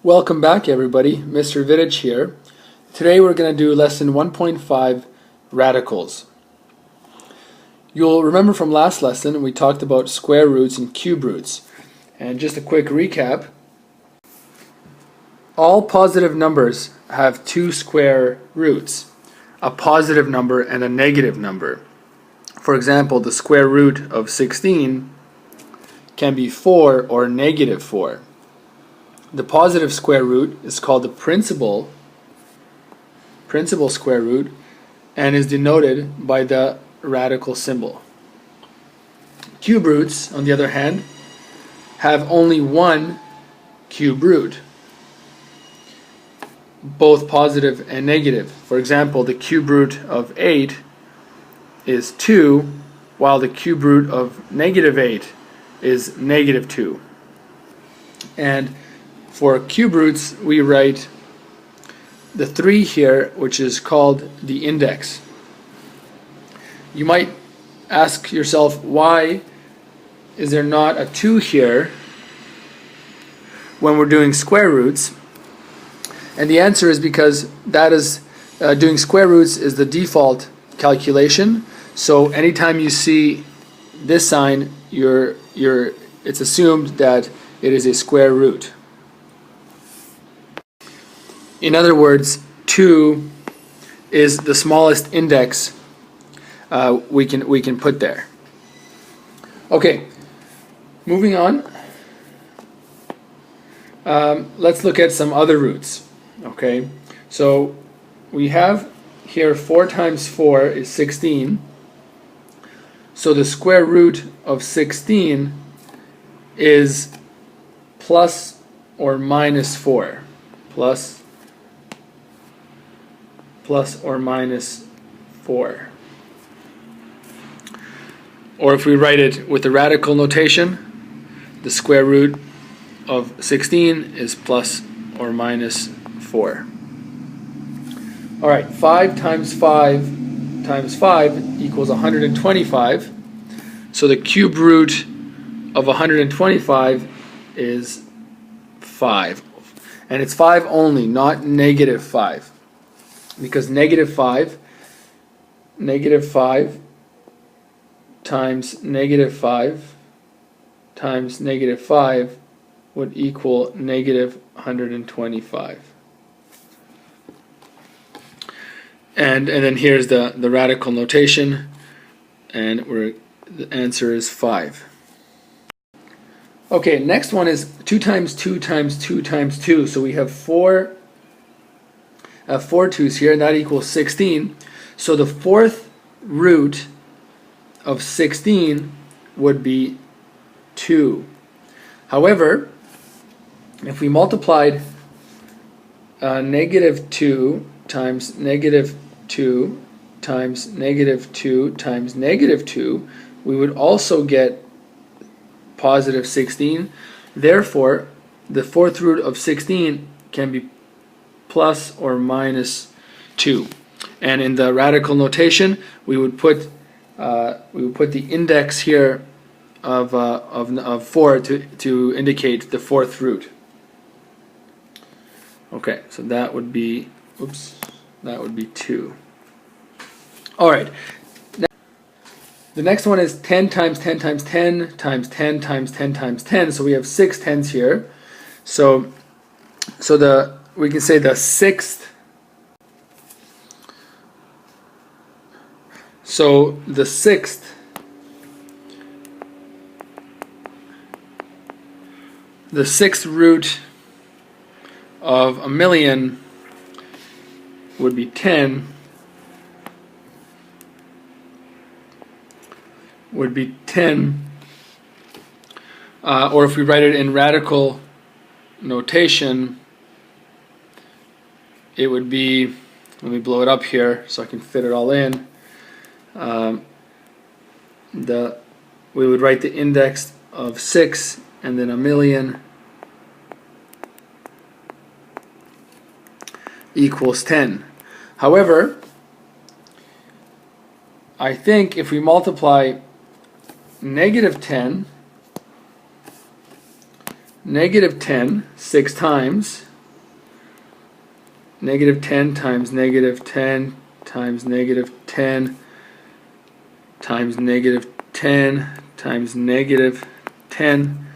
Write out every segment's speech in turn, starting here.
Welcome back everybody, Mr. Vidich here. Today we're going to do lesson 1.5, radicals. You'll remember from last lesson we talked about square roots and cube roots. And just a quick recap, all positive numbers have two square roots, a positive number and a negative number. For example, the square root of 16 can be 4 or negative 4. The positive square root is called the principal square root and is denoted by the radical symbol. Cube roots, on the other hand, have only one cube root, both positive and negative. For example, the cube root of 8 is 2, while the cube root of negative 8 is negative 2. And for cube roots, we write the 3 here, which is called the index. You might ask yourself, why is there not a 2 here when we're doing square roots? And the answer is because that is doing square roots is the default calculation. So anytime you see this sign, it's assumed that it is a square root. In other words, 2 is the smallest index we can put there. Okay, moving on. Let's look at some other roots. Okay, so we have here 4 times 4 is 16. So the square root of 16 is plus or minus 4. Plus or minus 4. Or if we write it with the radical notation, the square root of 16 is plus or minus 4. Alright, 5 times 5 times 5 equals 125. So the cube root of 125 is 5. And it's 5 only, not negative 5. Because negative 5 times negative 5 times negative 5 would equal negative 125. And then here's the radical notation, and the answer is 5. Okay, next one is 2 times 2 times 2 times 2. So we have 4 2's here, and that equals 16. So the fourth root of 16 would be 2. However, if we multiplied negative 2 times negative 2 times negative 2 times negative 2, we would also get positive 16. Therefore, the fourth root of 16 can be plus or minus 2. And in the radical notation, we would put the index here of 4 to indicate the fourth root. Okay, so that would be 2. All right. The next one is 10 times 10 times 10 times 10 times 10 times 10. So we have 6 tens here. So we can say the sixth. So the sixth root of a million would be 10. Would be 10. Or if we write it in radical notation, it would be, let me blow it up here so I can fit it all in. We would write the index of 6 and then a million equals 10. However, I think if we multiply negative 10 6 times negative 10 times negative 10 times negative 10 times negative 10 times negative 10.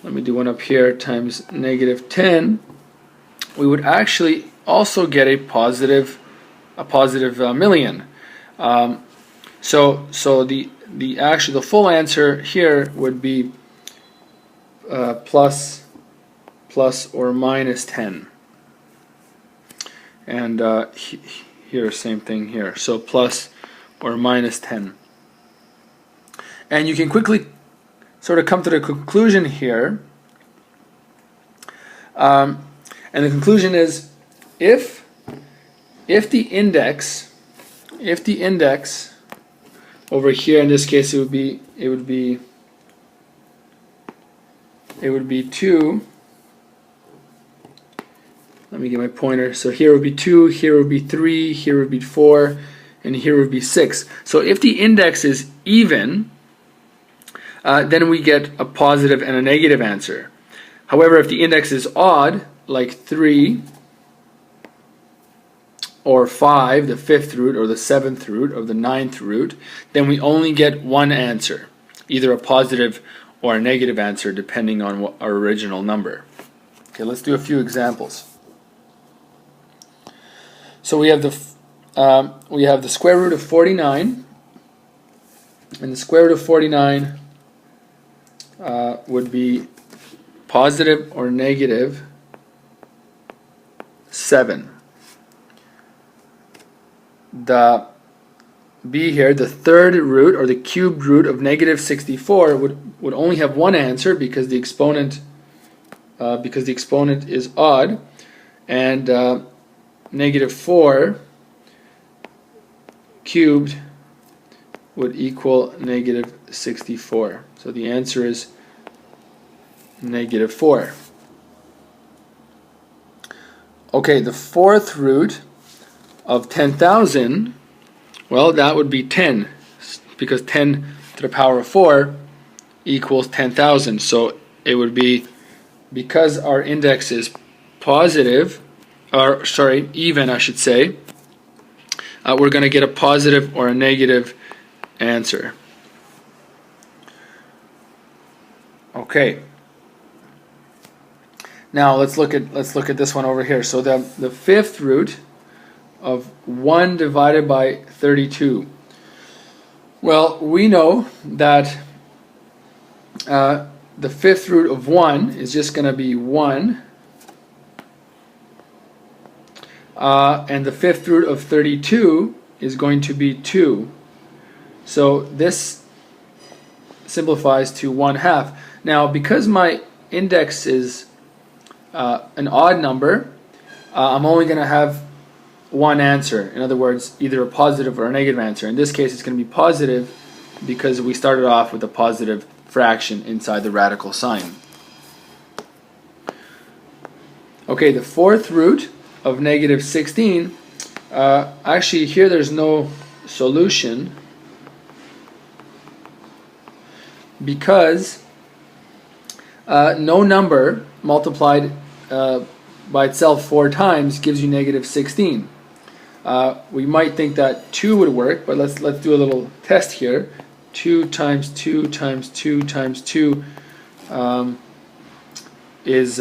Let me do one up here, times negative 10. We would actually also get a positive million. So the full answer here would be plus or minus 10. And here, same thing here. So plus or minus 10. And you can quickly sort of come to the conclusion here. And the conclusion is, if the index over here, in this case it would be 2. Let me get my pointer. So here would be 2, here would be 3, here would be 4, and here would be 6. So if the index is even, then we get a positive and a negative answer. However, if the index is odd, like 3 or 5, the 5th root, or the 7th root, or the 9th root, then we only get one answer, either a positive or a negative answer, depending on what our original number. Okay, let's do a few examples. So we have the square root of 49, and the square root of 49 would be positive or negative 7. The b here, the third root, or the cubed root of negative 64, would only have one answer because the exponent is odd, and negative 4 cubed would equal negative 64. So the answer is negative 4. Okay, the fourth root of 10,000, well, that would be 10, because 10 to the power of 4 equals 10,000. So it would be, because our index is positive, or sorry, even I should say, we're going to get a positive or a negative answer. Okay. Now let's look at this one over here. So the fifth root of 1 divided by 32. Well, we know that the fifth root of 1 is just going to be 1, and the fifth root of 32 is going to be 2. So this simplifies to 1/2. Now, because my index is an odd number, I'm only going to have one answer. In other words, either a positive or a negative answer. In this case, it's going to be positive because we started off with a positive fraction inside the radical sign. Okay, the fourth root of negative 16, actually here there's no solution because no number multiplied by itself 4 times gives you negative 16. We might think that 2 would work, but let's do a little test here. 2 times 2 times 2 times 2 is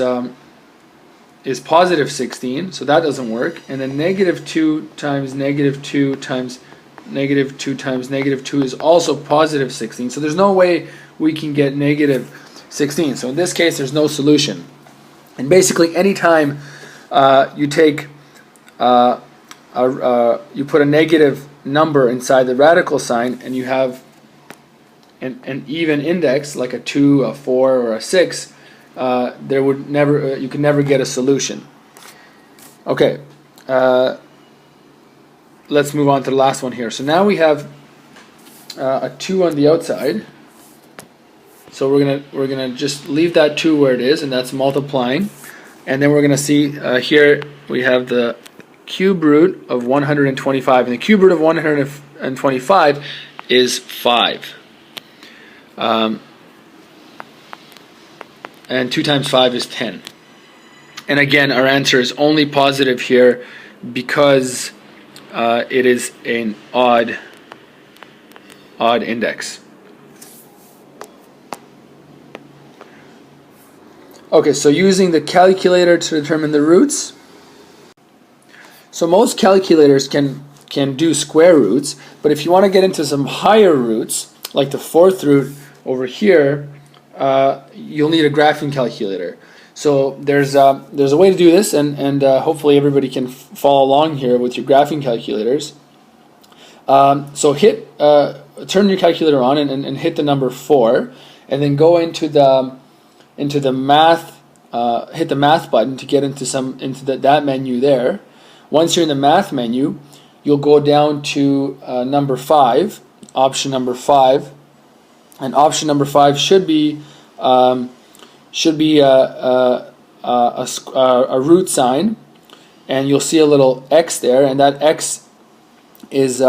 positive 16, so that doesn't work. And then negative 2 times negative 2 times negative 2 times negative 2 is also positive 16. So there's no way we can get negative 16. So in this case, there's no solution. And basically, anytime you take you put a negative number inside the radical sign, and you have an even index like a 2, a 4, or a 6, there would never you can never get a solution. Okay, let's move on to the last one here. So now we have a 2 on the outside. So we're gonna just leave that 2 where it is, and that's multiplying. And then we're gonna see here we have the cube root of 125, and the cube root of 125 is 5. And 2 times 5 is 10. And again, our answer is only positive here because it is an odd index. Okay, so using the calculator to determine the roots. So most calculators can do square roots, but if you want to get into some higher roots, like the fourth root over here, you'll need a graphing calculator. So there's a way to do this, and hopefully everybody can follow along here with your graphing calculators. So turn your calculator on and hit the number 4, and then go into the math, hit the math button to get into that menu there. Once you're in the math menu, you'll go down to number 5, option number 5, and option number 5 should be a root sign, and you'll see a little X there, and that X is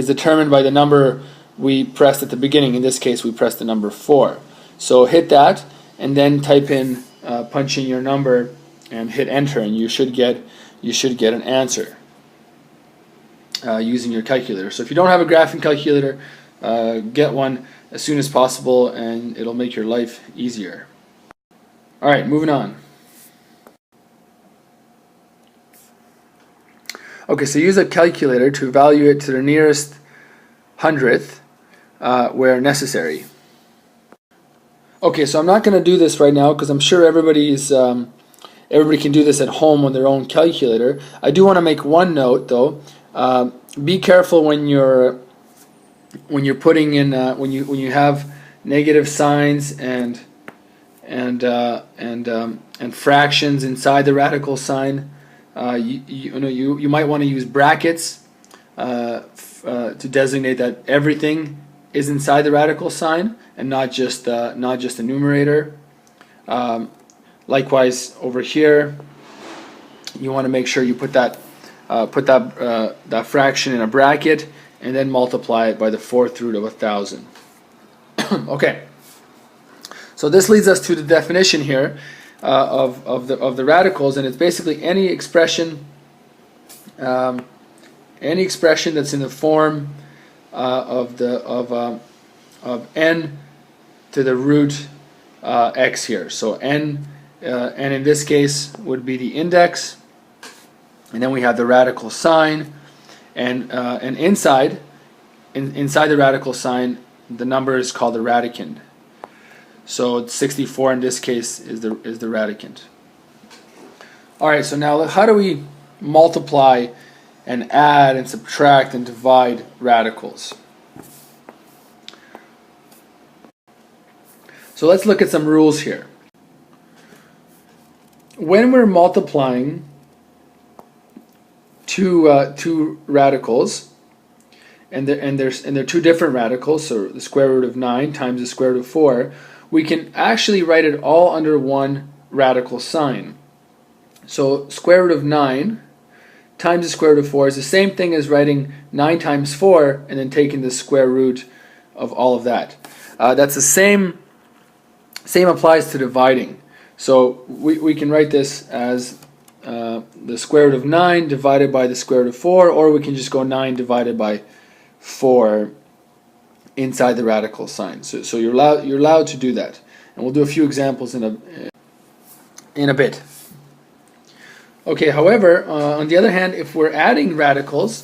determined by the number we pressed at the beginning. In this case, we pressed the number 4. So hit that, and then type in, punch in your number, and hit enter, and you should get an answer using your calculator. So if you don't have a graphing calculator, get one as soon as possible, and it'll make your life easier. All right, moving on. Okay, so use a calculator to evaluate to the nearest hundredth where necessary. Okay, so I'm not going to do this right now because I'm sure everybody can do this at home on their own calculator. I do want to make one note though. Be careful when you're putting in when you have negative signs and fractions inside the radical sign. You might want to use brackets to designate that everything is inside the radical sign and not just the numerator. Likewise, over here, you want to make sure you put that fraction in a bracket and then multiply it by the fourth root of 1,000. Okay. So this leads us to the definition here of the radicals, and it's basically any expression that's in the form of n to the root x here. So n in this case would be the index, and then we have the radical sign, and inside the radical sign the number is called the radicand. So 64 in this case is the radicand. All right, so now how do we multiply and add and subtract and divide radicals? So let's look at some rules here. When we're multiplying two radicals, and they're two different radicals, so the square root of 9 times the square root of 4, we can actually write it all under one radical sign. So square root of 9 times the square root of 4 is the same thing as writing 9 times 4 and then taking the square root of all of that. That's the same applies to dividing. So we can write this as the square root of 9 divided by the square root of 4, or we can just go 9 divided by 4 inside the radical sign. So you're allowed to do that, and we'll do a few examples in a bit. Okay. However, on the other hand, if we're adding radicals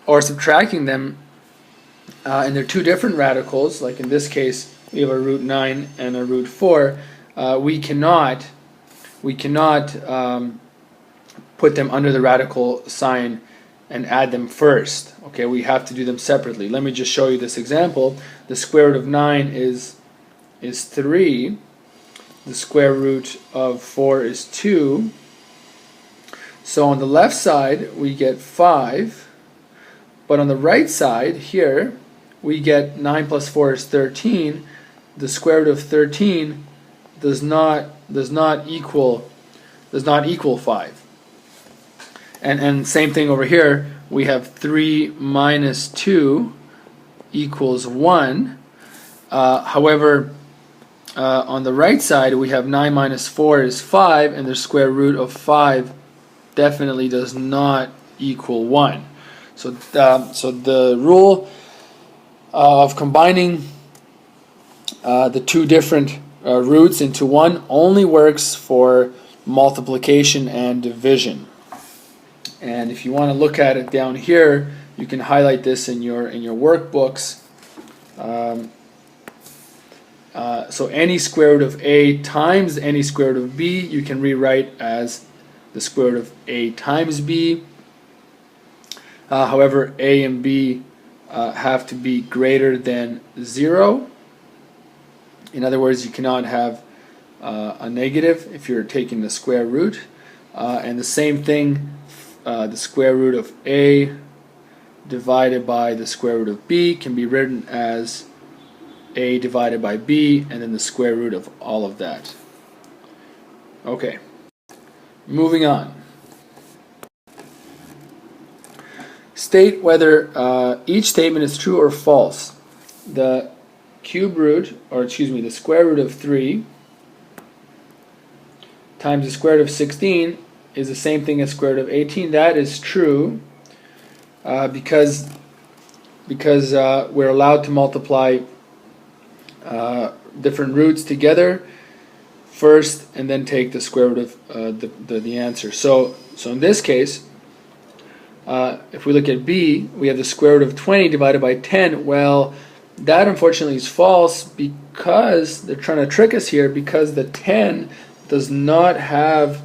or subtracting them, and they're two different radicals, like in this case we have a root 9 and a root 4, we cannot put them under the radical sign and add them first. Okay, we have to do them separately. Let me just show you this example. The square root of 9 is 3. The square root of 4 is 2. So on the left side we get 5, but on the right side here we get 9 plus 4 is 13. The square root of 13 does not equal 5. And same thing over here, we have 3 minus 2 equals 1. However, on the right side we have 9 minus 4 is 5, and the square root of 5 definitely does not equal 1. So the rule of combining the two different roots into one only works for multiplication and division. And if you want to look at it down here, you can highlight this in your workbooks. So any square root of a times any square root of b, you can rewrite as the square root of a times b. However, a and b have to be greater than 0. In other words, you cannot have a negative if you're taking the square root. And the same thing, the square root of a divided by the square root of b can be written as a divided by b, and then the square root of all of that. Okay, moving on. State whether each statement is true or false. The cube root, or excuse me, the square root of 3 times the square root of 16 is the same thing as square root of 18. That is true because we're allowed to multiply different roots together first and then take the square root of the answer. So in this case, if we look at b, we have the square root of 20 divided by 10. Well, that unfortunately is false because they're trying to trick us here, because the 10 does not have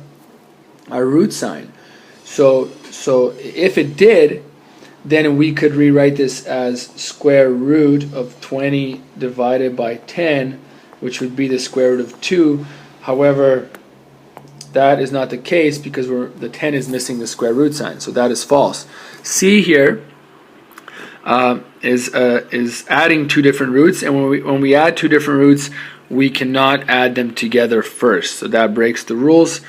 a root sign. So if it did, then we could rewrite this as square root of 20 divided by 10, which would be the square root of 2. However, that is not the case because the 10 is missing the square root sign, so that is false. C here is adding two different roots, and when we add two different roots, we cannot add them together first. So that breaks the rules,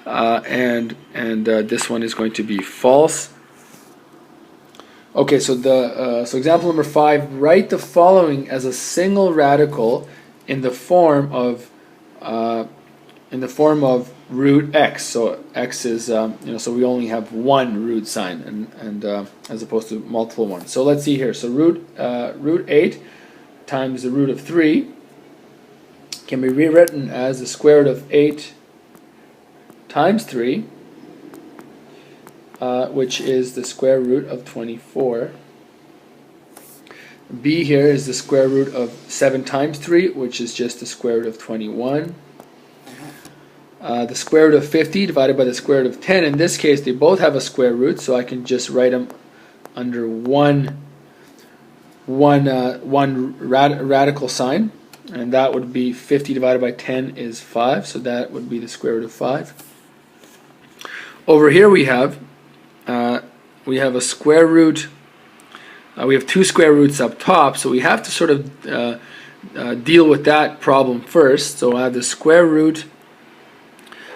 and this one is going to be false. Okay, so so example number 5: write the following as a single radical in the form of root x. So x is so we only have one root sign, and as opposed to multiple ones. So let's see here. So root 8 times the root of 3 can be rewritten as the square root of 8 times 3, which is the square root of 24. B here is the square root of 7 times 3, which is just the square root of 21. The square root of 50 divided by the square root of 10. In this case, they both have a square root, so I can just write them under one radical sign, and that would be 50 divided by 10 is 5, so that would be the square root of 5. Over here we have a square root. We have two square roots up top, so we have to sort of deal with that problem first. So I have the square root,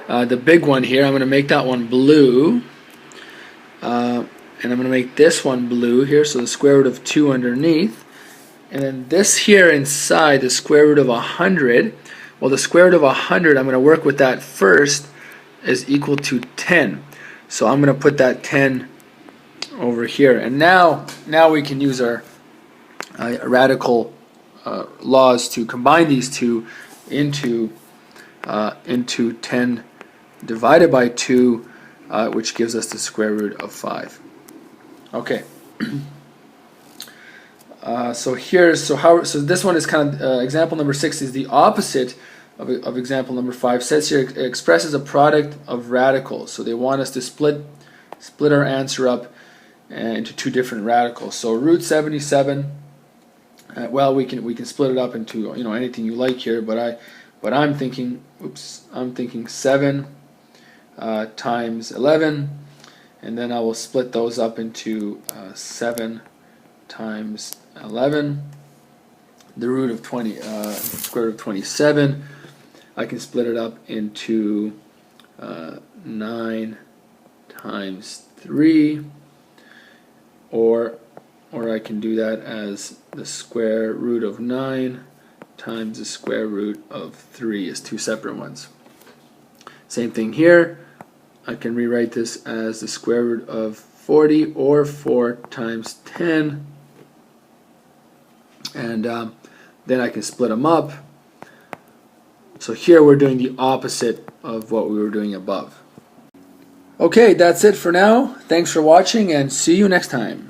the big one here. I'm going to make that one blue, and I'm going to make this one blue here, so the square root of 2 underneath. And then this here inside, the square root of 100. Well, the square root of 100, I'm going to work with that first, is equal to 10. So I'm going to put that 10 over here, and now we can use our radical laws to combine these two into 10 divided by 2, which gives us the square root of 5. Okay. So this one is kind of example number 6 is the opposite of example number 5. Says here it expresses a product of radicals. So they want us to split our answer up into two different radicals. So root 77. Well, we can split it up into anything you like here, but I'm thinking 7 times 11, and then I will split those up into 7 times 11. The root of 20, square root of 27. I can split it up into 9 times 3, or I can do that as the square root of 9 times the square root of 3 is two separate ones. Same thing here. I can rewrite this as the square root of 40 or 4 times 10. And then I can split them up. So here we're doing the opposite of what we were doing above. Okay, that's it for now. Thanks for watching and see you next time.